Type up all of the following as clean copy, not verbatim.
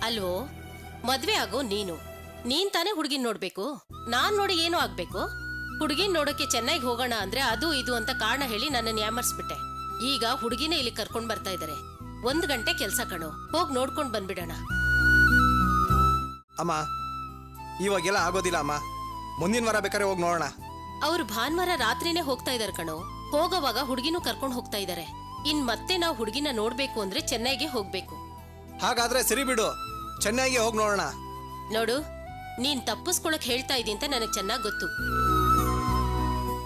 ಅಲ್ವೋ, ಮದ್ವೆ ಆಗೋ ನೀನ್ ತಾನೇ ಹುಡುಗಿನ ನೋಡ್ಬೇಕು. ನಾನ್ ನೋಡಿ ಏನೋ ಆಗ್ಬೇಕು. ಹುಡುಗಿನ ನೋಡೋಕೆ ಚೆನ್ನೈಗೆ ಹೋಗೋಣ ಅಂದ್ರೆ ಅದು ಇದು ಅಂತ ಕಾರಣ ಹೇಳಿ ನನ್ನನ್ನು ಯಾಮರ್ಸ್ಬಿಟ್ಟೆ. ಈಗ ಹುಡುಗಿನ ಇಲ್ಲಿ ಕರ್ಕೊಂಡ್ ಬರ್ತಾ ಇದಾರೆ. 1 ಗಂಟೆ ಕೆಲ್ಸ ಕಣೋ, ಹೋಗ್ ನೋಡ್ಕೊಂಡ್ ಬಂದ್ಬಿಡೋಣ. ಅಮ್ಮ, ಇವಾಗೆಲ್ಲ ಆಗೋದಿಲ್ಲ ಅಮ್ಮ, ಮುಂದಿನ ವಾರ ಬೇಕಾದ್ರೆ ಹೋಗಿ ನೋಡೋಣ. ಅವ್ರು ಭಾನುವಾರ ರಾತ್ರಿನೇ ಹೋಗ್ತಾ ಇದಾರೆ ಕಣೋ. ಹೋಗೋವಾಗ ಹುಡುಗಿನೂ ಕರ್ಕೊಂಡ್ ಹೋಗ್ತಾ ಇದಾರೆ. ಮತ್ತೆ ನಾವು ಹುಡುಗಿನ ನೋಡ್ಬೇಕು ಅಂದ್ರೆ ಚೆನ್ನೈಗೆ ಹೋಗ್ಬೇಕು. ಹಾಗಾದ್ರೆ ಸರಿ ಬಿಡು, ಚೆನ್ನೈಗೆ ಹೋಗಿ ನೋಡೋಣ. ನೋಡು, ನೀನ್ ತಪ್ಪಿಸ್ಕೊಳಕ್ ಹೇಳ್ತಾ ಇದೀ ಅಂತ ನನಗ್ ಚೆನ್ನಾಗ್ ಗೊತ್ತು.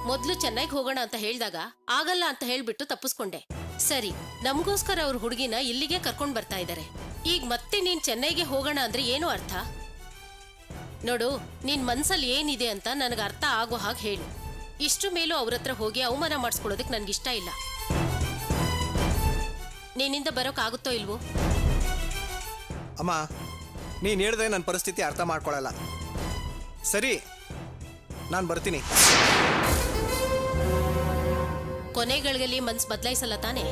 ಮೊದ್ಲು ಚೆನ್ನೈಗೆ ಹೋಗೋಣ ಅಂತ ಹೇಳ್ದಾಗ ಆಗಲ್ಲ ಅಂತ ಹೇಳ್ಬಿಟ್ಟು ತಪ್ಪಿಸ್ಕೊಂಡೆ. ಸರಿ, ನಮಗೋಸ್ಕರ ಅವ್ರ ಹುಡುಗಿನ ಇಲ್ಲಿಗೆ ಕರ್ಕೊಂಡ್ ಬರ್ತಾ ಇದಾರೆ. ಈಗ ಮತ್ತೆ ನೀನ್ ಚೆನ್ನೈಗೆ ಹೋಗೋಣ ಅಂದ್ರೆ ಏನು ಅರ್ಥ? ನೋಡು, ನಿನ್ ಮನ್ಸಲ್ಲಿ ಏನಿದೆ ಅಂತ ನನಗೆ ಅರ್ಥ ಆಗೋ ಹಾಗೆ ಹೇಳು. ಇಷ್ಟು ಮೇಲೂ ಅವ್ರ ಹತ್ರ ಹೋಗಿ ಅವಮಾನ ಮಾಡಿಸ್ಕೊಳ್ಳೋದಕ್ಕೆ ನನ್ಗಿಷ್ಟ ಇಲ್ಲ. ನೀನಿಂದ ಬರೋಕ್ ಆಗುತ್ತೋ ಇಲ್ವೋ? ಅಮ್ಮ, ನೀನು ಹೇಳಿದ್ರೆ ನನ್ನ ಪರಿಸ್ಥಿತಿ ಅರ್ಥ ಮಾಡ್ಕೊಳ್ಳಲ್ಲ. ಸರಿ, ನಾನು ಬರ್ತೀನಿ. ಕೊನೆಗಳಿಗೆ ಮನ್ಸು ಬದಲಾಯಿಸಲ್ಲ ತಾನೆ?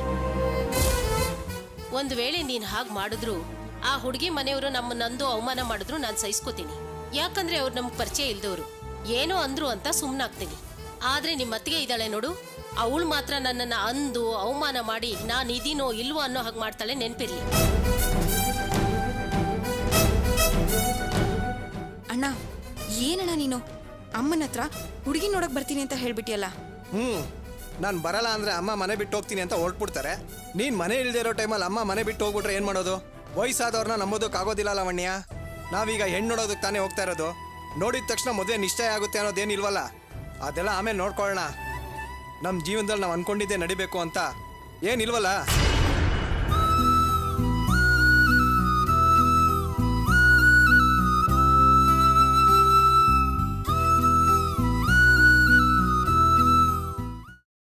ಒಂದು ವೇಳೆ ನೀನ್ ಹಾಗೆ ಮಾಡಿದ್ರು, ಆ ಹುಡುಗಿ ಮನೆಯವರು ನಮ್ಮನ್ನಂದು ಅವಮಾನ ಮಾಡಿದ್ರು ನಾನು ಸಹಿಸ್ಕೋತೀನಿ. ಯಾಕಂದ್ರೆ ಅವ್ರು ನಮ್ಗೆ ಪರಿಚಯ ಇಲ್ದವ್ರು. ಏನೋ ಅಂದ್ರು ಅಂತ ಸುಮ್ಮನಾಗ್ತೀನಿ. ಆದ್ರೆ ನಿಮ್ಮ ಅತ್ತಿಗೆ ಇದ್ದಾಳೆ ನೋಡು, ಅವಳು ಮಾತ್ರ ನನ್ನನ್ನು ಅಂದು ಅವಮಾನ ಮಾಡಿ ನಾನು ಇದೀನೋ ಇಲ್ವೋ ಅನ್ನೋ ಹಾಗೆ ಮಾಡ್ತಾಳೆ, ನೆನ್ಪಿರ್ಲಿ. ಅಣ್ಣ, ಏನಣ್ಣ ನೀನು ಅಮ್ಮನ ಹತ್ರ ಹುಡುಗಿ ನೋಡಕ್ ಬರ್ತೀನಿ ಅಂತ ಹೇಳ್ಬಿಟ್ಟಿಯಲ್ಲ? ನಾನು ಬರಲ್ಲ ಅಂದ್ರೆ ಅಮ್ಮ ಮನೆ ಬಿಟ್ಟು ಹೋಗ್ತೀನಿ ಅಂತ ಹೊರಟ್ಬಿಡ್ತಾರೆ. ನೀನು ಮನೆ ಇಲ್ದೇ ಇರೋ ಟೈಮಲ್ಲಿ ಅಮ್ಮ ಮನೆ ಬಿಟ್ಟು ಹೋಗ್ಬಿಟ್ರೆ ಏನು ಮಾಡೋದು? ವಯಸ್ಸಾದವ್ರನ್ನ ನಂಬೋದಕ್ಕಾಗೋದಿಲ್ಲ ಲಾವಣ್ಯ. ನಾವೀಗ ಹೆಣ್ಣು ನೋಡೋದಕ್ಕೆ ತಾನೇ ಹೋಗ್ತಾ ಇರೋದು. ನೋಡಿದ ತಕ್ಷಣ ಮದುವೆ ನಿಶ್ಚಯ ಆಗುತ್ತೆ ಅನ್ನೋದೇನಿಲ್ವಲ್ಲ. ಅದೆಲ್ಲ ಆಮೇಲೆ ನೋಡ್ಕೊಳ್ಳೋಣ. ನಮ್ಮ ಜೀವನದಲ್ಲಿ ನಾವು ಅನ್ಕೊಂಡಿದ್ದೆ ನಡಿಬೇಕು ಅಂತ ಏನಿಲ್ವಲ್ಲ.